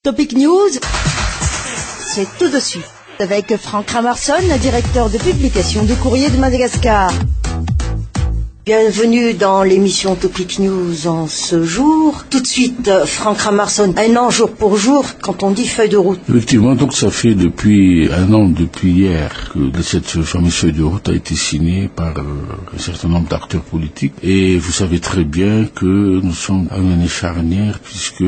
Topic News, c'est tout de suite avec Franck Ramarson, directeur de publication du Courrier de Madagascar. Bienvenue dans l'émission Topic News en ce jour. Tout de suite, Franck Ramarson, un an jour pour jour quand on dit feuille de route. Effectivement, donc ça fait depuis un an, depuis hier, que cette fameuse feuille de route a été signée par un certain nombre d'acteurs politiques. Et vous savez très bien que nous sommes à une année charnière puisque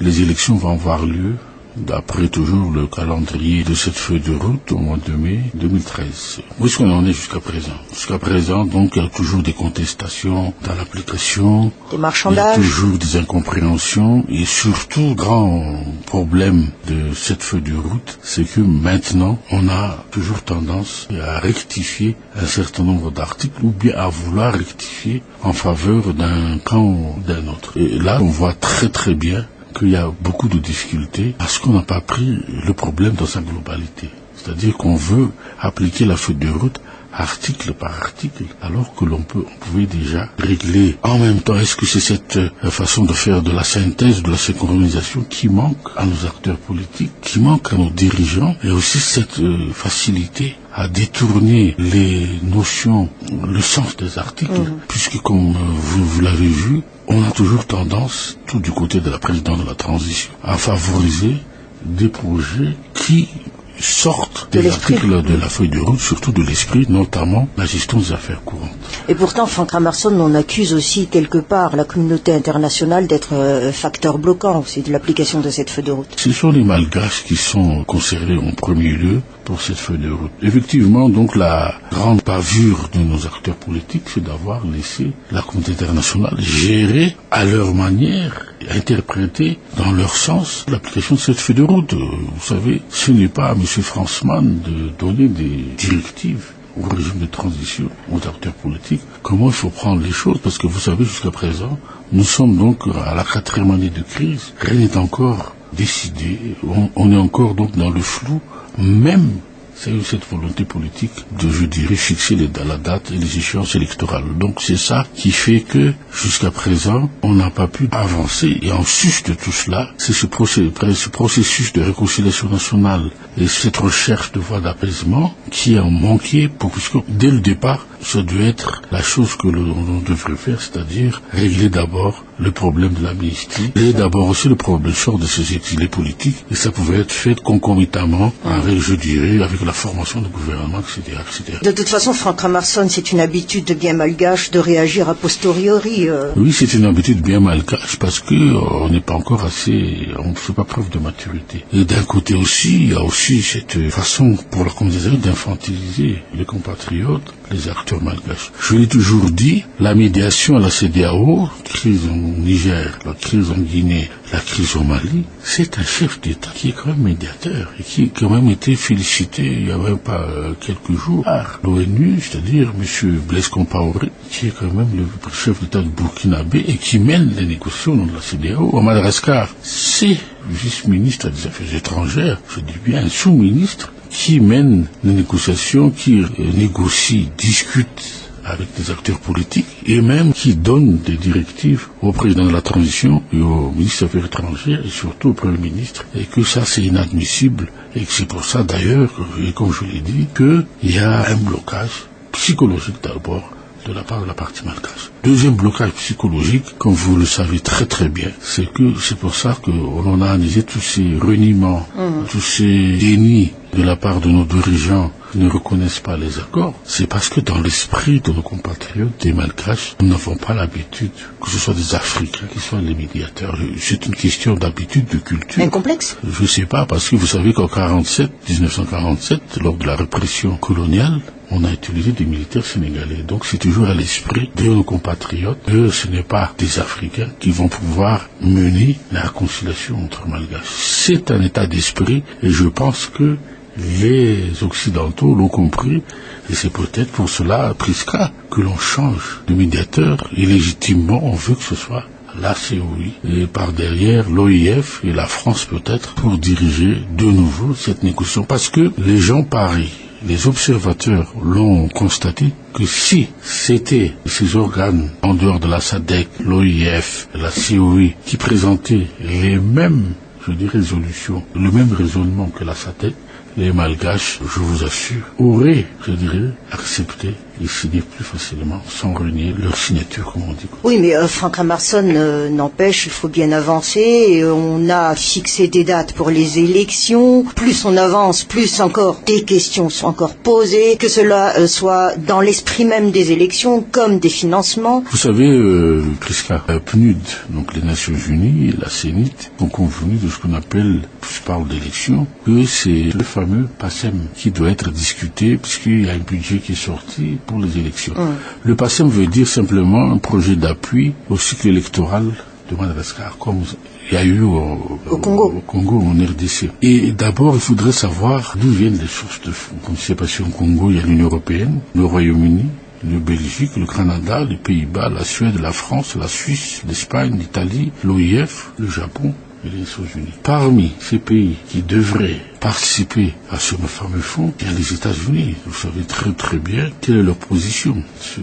les élections vont avoir lieu d'après toujours le calendrier de cette feuille de route au mois de mai 2013. Où est-ce qu'on en est jusqu'à présent? Jusqu'à présent, donc, il y a toujours des contestations dans l'application, des marchandages, il y a toujours des incompréhensions, et surtout, grand problème de cette feuille de route, c'est que maintenant, on a toujours tendance à rectifier un certain nombre d'articles, ou bien à vouloir rectifier en faveur d'un camp ou d'un autre. Et là, on voit très très bien qu'il y a beaucoup de difficultés parce qu'on n'a pas pris le problème dans sa globalité. C'est-à-dire qu'on veut appliquer la feuille de route article par article, alors que l'on pouvait déjà régler en même temps. Est-ce que c'est cette façon de faire de la synthèse, de la synchronisation qui manque à nos acteurs politiques, qui manque à nos dirigeants, et aussi cette facilité à détourner les notions, le sens des articles, puisque comme vous l'avez vu, on a toujours tendance, tout du côté de la présidence de la transition, à favoriser des projets qui sortent des articles de la feuille de route, surtout de l'esprit, notamment la gestion des affaires courantes. Et pourtant, Franck Ramarson, on accuse aussi quelque part la communauté internationale d'être facteur bloquant aussi de l'application de cette feuille de route. Ce sont les Malgaches qui sont concernés en premier lieu pour cette feuille de route. Effectivement, donc, la grande bavure de nos acteurs politiques, c'est d'avoir laissé la communauté internationale gérer à leur manière, interpréter dans leur sens l'application de cette feuille de route. Vous savez, ce n'est pas à M. Fransman de donner des directives au régime de transition, aux acteurs politiques, comment il faut prendre les choses, parce que vous savez, jusqu'à présent, nous sommes donc à la 4e année de crise, rien n'est encore décidé, on est encore donc dans le flou, même c'est cette volonté politique de, je dirais, fixer la date et les échéances électorales. Donc c'est ça qui fait que, jusqu'à présent, on n'a pas pu avancer. Et en sus de tout cela, c'est ce processus de réconciliation nationale et cette recherche de voie d'apaisement qui a manqué, puisque dès le départ, ça doit être la chose que l'on devrait faire, c'est-à-dire régler d'abord le problème de l'amnistie et d'abord aussi le sort de ces exilés politiques. Et ça pouvait être fait concomitamment avec, je dirais, avec la formation du gouvernement, etc., etc. De toute façon, Franck Ramarson, c'est une habitude bien malgache de réagir a posteriori. Oui, c'est une habitude bien malgache parce que on n'est pas encore assez, on ne fait pas preuve de maturité. Et d'un côté aussi, il y a aussi cette façon pour la communauté d'infantiliser les compatriotes, les acteurs malgaches. Je l'ai toujours dit, la médiation à la CEDEAO, crise au Niger, la crise en Guinée, la crise au Mali, c'est un chef d'État qui est quand même médiateur et qui a quand même été félicité il n'y a même pas quelques jours par l'ONU, c'est-à-dire M. Blaise Compaoré, qui est quand même le chef d'État de Burkinabé et qui mène les négociations dans la CEDEAO. À Madagascar, c'est le vice-ministre des Affaires étrangères, je dis bien un sous-ministre, qui mène les négociations, qui négocie, discute avec des acteurs politiques et même qui donne des directives au président de la transition et au ministre des Affaires étrangères et surtout au Premier ministre, et que ça c'est inadmissible et que c'est pour ça d'ailleurs, et comme je l'ai dit, qu'il y a un blocage psychologique d'abord de la part de la partie malgache. Deuxième blocage psychologique, comme vous le savez très très bien, c'est pour ça qu'on a analysé tous ces reniements, tous ces dénis de la part de nos dirigeants qui ne reconnaissent pas les accords. C'est parce que dans l'esprit de nos compatriotes, des malgaches, nous n'avons pas l'habitude que ce soit des Africains qui soient les médiateurs. C'est une question d'habitude, de culture. Un complexe? Je ne sais pas, parce que vous savez qu'en 1947, lors de la répression coloniale, on a utilisé des militaires sénégalais. Donc c'est toujours à l'esprit de nos compatriotes que ce n'est pas des Africains qui vont pouvoir mener la réconciliation entre malgaches. C'est un état d'esprit et je pense que les Occidentaux l'ont compris et c'est peut-être pour cela, Prisca, que l'on change de médiateur et légitimement on veut que ce soit la COI et par derrière l'OIF et la France peut-être pour diriger de nouveau cette négociation parce que les gens parient. Les observateurs l'ont constaté que si c'était ces organes en dehors de la SADC, l'OIF, la COI qui présentaient les mêmes résolution, le même raisonnement que la SADC, les Malgaches, je vous assure, auraient, accepté et signé plus facilement, sans renier leur signature, comme on dit. Oui, mais Franck Emerson n'empêche, il faut bien avancer. Et on a fixé des dates pour les élections. Plus on avance, plus encore des questions sont encore posées, que cela soit dans l'esprit même des élections, comme des financements. Vous savez, Prisca, PNUD, donc les Nations Unies et la CENIT, ont convenu de ce qu'on appelle, je parle d'élections, que c'est le fameux PACEM qui doit être discuté, puisqu'il y a un budget qui est sorti pour les élections. Le PACEM veut dire simplement un projet d'appui au cycle électoral de Madagascar, comme il y a eu au Congo, en RDC. Et d'abord, il faudrait savoir d'où viennent les sources de fonds. Comme c'est passé au Congo, il y a l'Union européenne, le Royaume-Uni, le Belgique, le Canada, les Pays-Bas, la Suède, la France, la Suisse, l'Espagne, l'Italie, l'OIF, le Japon et les Nations Unies. Parmi ces pays qui devraient participer à ce fameux fonds, il y a les États-Unis. Vous savez très très bien quelle est leur position dessus.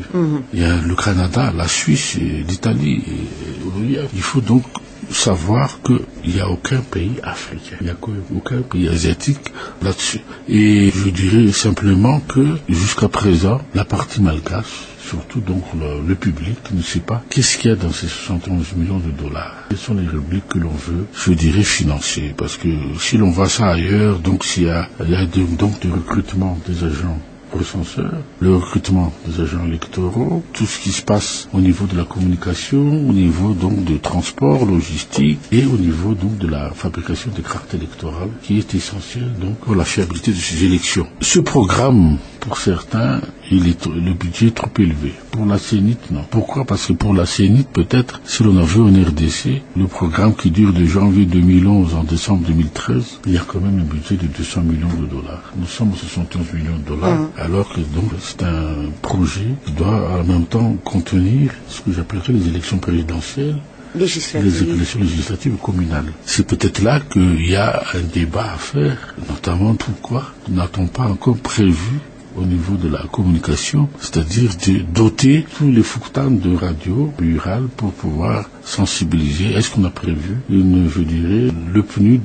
Il y a le Canada, la Suisse, et l'Italie et l'OIF. Il faut donc savoir qu'il n'y a aucun pays africain, il n'y a aucun pays asiatique là-dessus. Et je dirais simplement que jusqu'à présent, la partie malgache, surtout donc le public, ne sait pas qu'est-ce qu'il y a dans ces 71 millions de dollars. Quelles sont les rubriques que l'on veut, je dirais, financer. Parce que si l'on voit ça ailleurs, donc il y a donc du recrutement des agents recenseurs, le recrutement des agents électoraux, tout ce qui se passe au niveau de la communication, au niveau donc de transport, logistique et au niveau donc de la fabrication des cartes électorales qui est essentiel donc pour la fiabilité de ces élections. Ce programme, pour certains, le budget est trop élevé. Pour la CENIT, non. Pourquoi? Parce que pour la CENIT, peut-être, si l'on avait en RDC, le programme qui dure de janvier 2011 en décembre 2013, il y a quand même un budget de 200 millions de dollars. Nous sommes à 71 millions de dollars, alors que donc c'est un projet qui doit en même temps contenir ce que j'appellerais les élections présidentielles, les élections législatives communales. C'est peut-être là qu'il y a un débat à faire, notamment pourquoi n'a-t-on pas encore prévu au niveau de la communication, c'est-à-dire de doter tous les fourtans de radio rurales pour pouvoir sensibiliser. Est-ce qu'on a prévu le PNUD,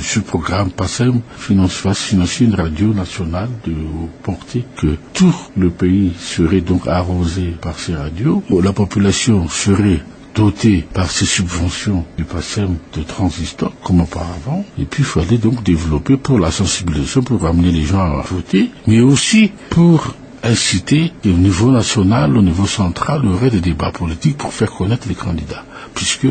ce programme PACEM, fasse financer une radio nationale de portée que tout le pays serait donc arrosé par ces radios, où la population serait doté par ces subventions du PACEM de transistors, comme auparavant. Et puis, il fallait donc développer pour la sensibilisation, pour amener les gens à voter, mais aussi pour inciter au niveau national, au niveau central, il y aurait des débats politiques pour faire connaître les candidats. Puisque,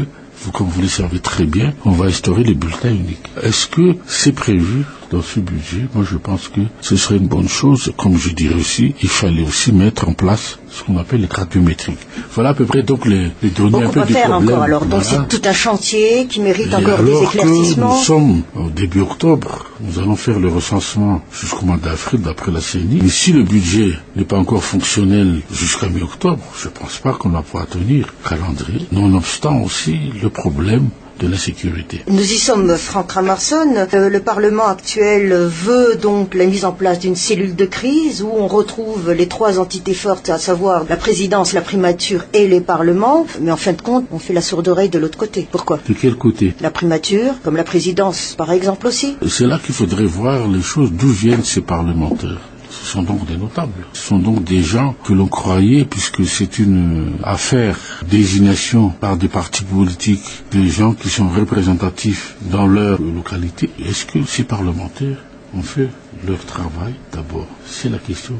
comme vous le savez très bien, on va instaurer les bulletins uniques. Est-ce que c'est prévu dans ce budget? Moi, je pense que ce serait une bonne chose. Comme je dirais aussi, il fallait aussi mettre en place ce qu'on appelle les cartes biométriques. Voilà à peu près donc les données un peu du problème. Encore, alors. Donc voilà. C'est tout un chantier qui mérite encore des éclaircissements. Nous sommes au début octobre, nous allons faire le recensement jusqu'au mois d'avril d'après la CENI. Mais si le budget n'est pas encore fonctionnel jusqu'à mi-octobre, je ne pense pas qu'on va pouvoir tenir le calendrier. Nonobstant aussi le problème de l'insécurité. Nous y sommes, Franck Emerson. Le Parlement actuel veut donc la mise en place d'une cellule de crise où on retrouve les trois entités fortes, à savoir la présidence, la primature et les parlements. Mais en fin de compte, on fait la sourde oreille de l'autre côté. Pourquoi? De quel côté? La primature, comme la présidence, par exemple aussi. C'est là qu'il faudrait voir les choses, d'où viennent ces parlementaires. Ce sont donc des notables. Ce sont donc des gens que l'on croyait, puisque c'est une affaire désignation par des partis politiques, des gens qui sont représentatifs dans leur localité. Est-ce que ces parlementaires ont fait leur travail d'abord? C'est la question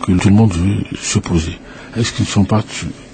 que tout le monde veut se poser. Est-ce qu'ils ne sont pas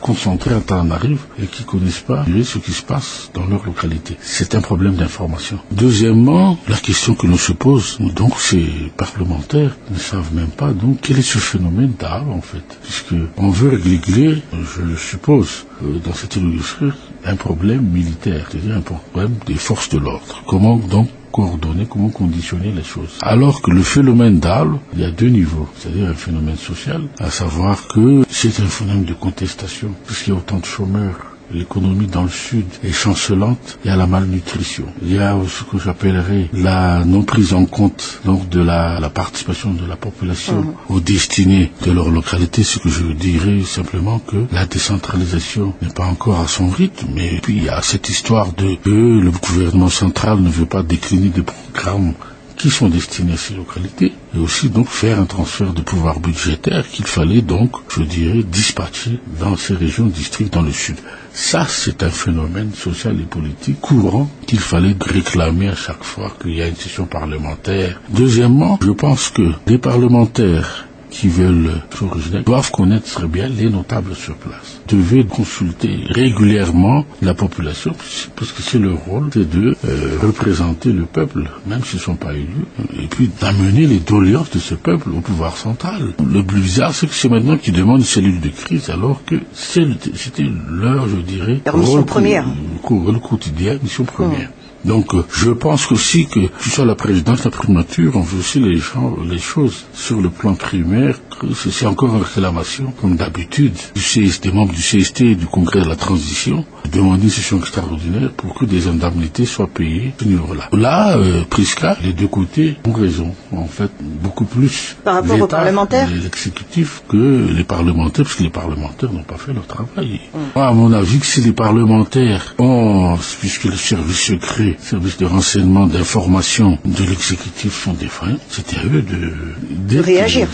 concentrés à temps arrive et qui ne connaissent pas ce qui se passe dans leur localité? C'est un problème d'information. Deuxièmement, la question que l'on se pose, donc ces parlementaires ne savent même pas donc quel est ce phénomène d'art en fait, puisque on veut régler, je suppose, dans cette industrie, un problème militaire, c'est-à-dire un problème des forces de l'ordre. Comment donc coordonner, comment conditionner les choses. Alors que le phénomène d'Arles, il y a deux niveaux, c'est-à-dire un phénomène social, à savoir que c'est un phénomène de contestation, puisqu'il y a autant de chômeurs l'économie dans le sud est chancelante, il y a la malnutrition. Il y a ce que j'appellerais la non prise en compte donc de la participation de la population aux destinées de leur localité. Ce que je dirais simplement que la décentralisation n'est pas encore à son rythme, mais puis il y a cette histoire de que le gouvernement central ne veut pas décliner des programmes qui sont destinés à ces localités, et aussi donc faire un transfert de pouvoir budgétaire qu'il fallait donc, je dirais, dispatcher dans ces régions districts dans le sud. Ça, c'est un phénomène social et politique courant qu'il fallait réclamer à chaque fois qu'il y a une session parlementaire. Deuxièmement, je pense que les parlementaires qui veulent doivent connaître très bien les notables sur place, devaient consulter régulièrement la population, parce que c'est leur rôle, c'est de représenter le peuple, même s'ils ne sont pas élus, et puis d'amener les doléances de ce peuple au pouvoir central. Le plus bizarre, c'est que c'est maintenant qu'ils demandent une cellule de crise, alors que c'était leur, je dirais, leur mission première. Le quotidien, mission première. Donc, je pense aussi que, sur la présidence, la primature, on veut aussi les choses sur le plan primaire. C'est encore une réclamation, comme d'habitude, des membres du CST et du Congrès de la Transition, de demander une session extraordinaire pour que des indemnités soient payées à ce niveau-là. Là, Prisca, les deux côtés ont raison, en fait, beaucoup plus. Par rapport aux parlementaires, l'exécutif que les parlementaires, parce que les parlementaires n'ont pas fait leur travail. Moi, à mon avis, que si les parlementaires ont, puisque le service secret, services de renseignement, d'information de l'exécutif sont défaillants, c'était à eux de réagir,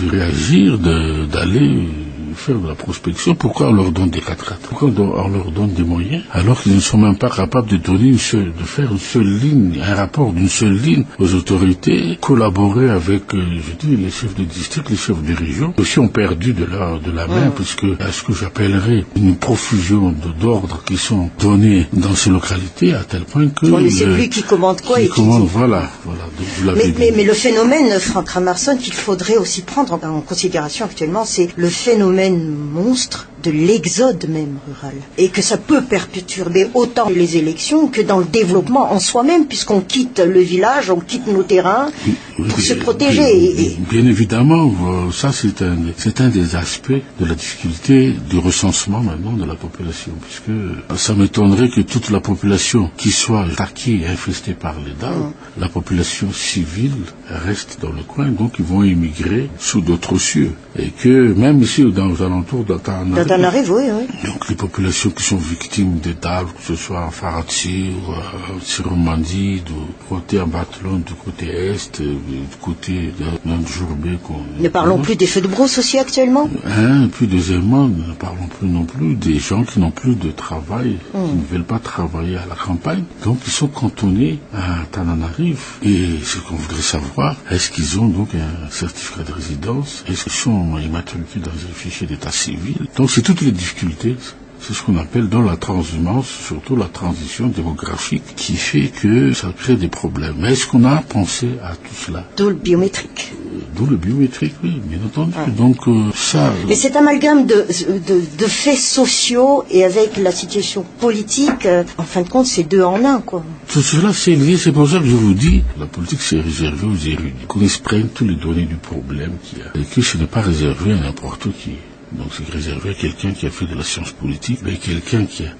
d'aller faire de la prospection. Pourquoi on leur donne des catrates? Pourquoi on leur donne des moyens alors qu'ils ne sont même pas capables de faire une seule ligne, un rapport d'une seule ligne aux autorités, collaborer avec, les chefs de district, les chefs de région, aussi ont perdu de la main, puisque à ce que j'appellerais une profusion d'ordres qui sont donnés dans ces localités, à tel point que on ne sait plus qui commande quoi voilà. Mais le phénomène, Franck Ramarson, qu'il faudrait aussi prendre en considération actuellement, c'est le phénomène monstre de l'exode même rural, et que ça peut perturber autant les élections que dans le développement en soi-même, puisqu'on quitte le village, on quitte nos terrains pour se protéger. Bien évidemment, ça c'est un des aspects de la difficulté du recensement maintenant de la population, puisque ça m'étonnerait que toute la population qui soit attaquée et infestée par les DAO, la population civile reste dans le coin, donc ils vont émigrer sous d'autres cieux, et que même ici dans aux alentours d'Antananarivo, oui. Donc les populations qui sont victimes des DAO, que ce soit en Faratsi ou en Siromandi, du côté en Batelon, du côté est, du côté d'Andjourbé. Ne parlons plus des feux de brousse aussi actuellement. Et puis deuxièmement, ne parlons plus non plus des gens qui n'ont plus de travail, qui ne veulent pas travailler à la campagne, donc ils sont cantonnés à Antananarivo. Et ce qu'on voudrait savoir, est-ce qu'ils ont donc un certificat de résidence, est-ce qu'ils sont immatriculés dans un fichier d'état civil? Donc c'est toutes les difficultés. C'est ce qu'on appelle dans la transhumance, surtout la transition démographique, qui fait que ça crée des problèmes. Mais est-ce qu'on a pensé à tout cela? D'où le biométrique. D'où le biométrique, oui, bien entendu. Donc ça... Mais cet amalgame de faits sociaux et avec la situation politique, en fin de compte, c'est deux en un, quoi. Tout cela, c'est lié, c'est pour ça que je vous dis, la politique, c'est réservé aux érudits, qu'on prenne tous les données du problème qu'il y a, et que ce n'est pas réservé à n'importe qui. Donc c'est réservé à quelqu'un qui a fait de la science politique, mais quelqu'un qui a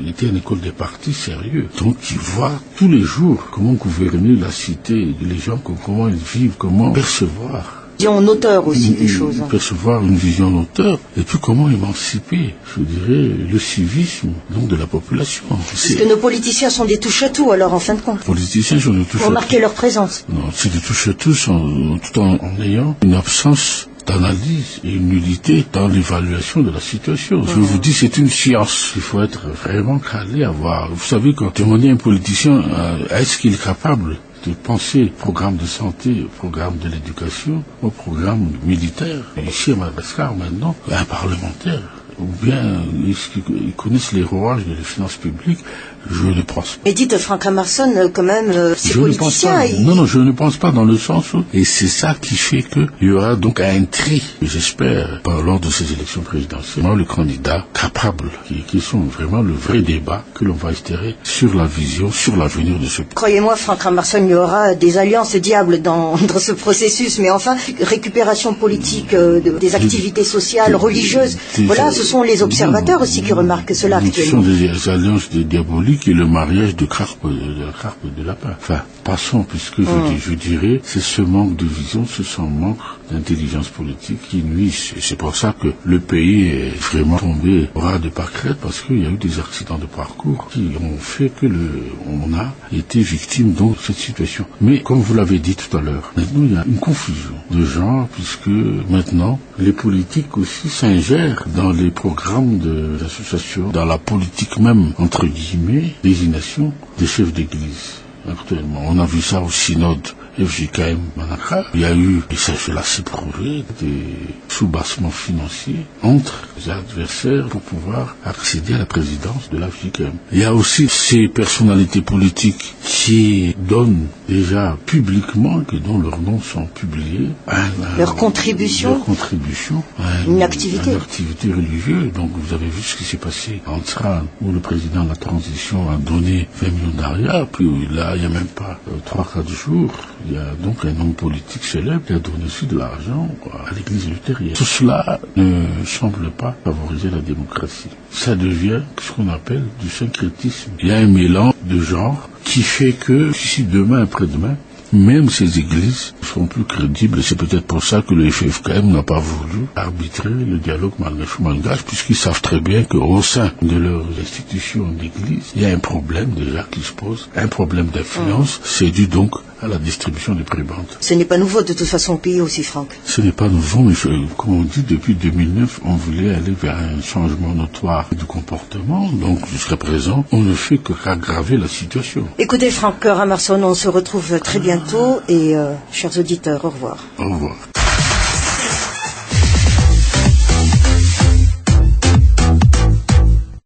été à une école des partis sérieux, donc qui voit tous les jours comment gouverner la cité, les gens, comment ils vivent, comment percevoir. Vision en auteur aussi des choses. Percevoir une vision en auteur, et puis comment émanciper, je dirais, le civisme donc de la population. Parce que nos politiciens sont des touche-à-tout, alors en fin de compte. Les politiciens sont des touche-à-tout. Pour marquer leur présence. Non, c'est des touche-à-tout tout en ayant une absence d'analyse et une nullité dans l'évaluation de la situation. Je vous dis, c'est une science. Il faut être vraiment calé à voir. Vous savez, quand demandez à un politicien, est-ce qu'il est capable de penser au programme de santé, au programme de l'éducation, au programme militaire, ici à Madagascar maintenant, un parlementaire, ou bien ils connaissent les rouages de les finances publiques, Je ne pense pas. Mais dites, Franck Amerson, quand même, ces Je politiciens... Non, je ne pense pas dans le sens où... Et c'est ça qui fait qu'il y aura donc un tri, j'espère, lors de ces élections présidentielles, le candidat capable, qui sont vraiment le vrai débat que l'on va espérer sur la vision, sur l'avenir de ce pays. Croyez-moi, Franck Amerson, il y aura des alliances diables dans ce processus, mais enfin, récupération politique des activités sociales, religieuses. Voilà, ce sont les observateurs aussi qui remarquent cela actuellement. Ce sont des alliances diaboliques et le mariage de carpe de lapin. Enfin, passons, puisque je dirais, c'est ce manque de vision, ce manque d'intelligence politique qui nuit. Et c'est pour ça que le pays est vraiment tombé au ras de pâquerettes, parce qu'il y a eu des accidents de parcours qui ont fait que on a été victime donc de cette situation. Mais comme vous l'avez dit tout à l'heure, maintenant il y a une confusion de genre, puisque maintenant les politiques aussi s'ingèrent dans les programmes de l'association, dans la politique même, entre guillemets, désignation des chefs d'église. Actuellement, on a vu ça au synode FJKM Manakra. Il y a eu, et ça je l'ai prouvé, des soubassements financiers entre les adversaires pour pouvoir accéder à la présidence de la FJKM. Il y a aussi ces personnalités politiques qui donnent déjà publiquement, que dont leurs noms sont publiés, leur contribution à une activité religieuse. Donc vous avez vu ce qui s'est passé en Tsran, où le président de la transition a donné 20 millions d'arias, puis là il n'y a même pas 3-4 jours, il y a donc un homme politique célèbre qui a donné aussi de l'argent à l'église luthérienne. Tout cela ne semble pas favoriser la démocratie. Ça devient ce qu'on appelle du syncrétisme. Il y a un mélange de genres qui fait que si demain, après-demain, même ces églises sont plus crédibles. C'est peut-être pour ça que le FFKM n'a pas voulu arbitrer le dialogue malgache, puisqu'ils savent très bien qu'au sein de leurs institutions d'église, il y a un problème déjà qui se pose, un problème d'influence. C'est dû donc à la distribution des prébendes. Ce n'est pas nouveau de toute façon au pays aussi, Franck. Ce n'est pas nouveau, mais comme on dit, depuis 2009, on voulait aller vers un changement notoire du comportement. Donc jusqu'à présent, on ne fait qu'aggraver la situation. Écoutez, Franck Amerson, on se retrouve très bientôt et chers auditeurs, au revoir. Au revoir.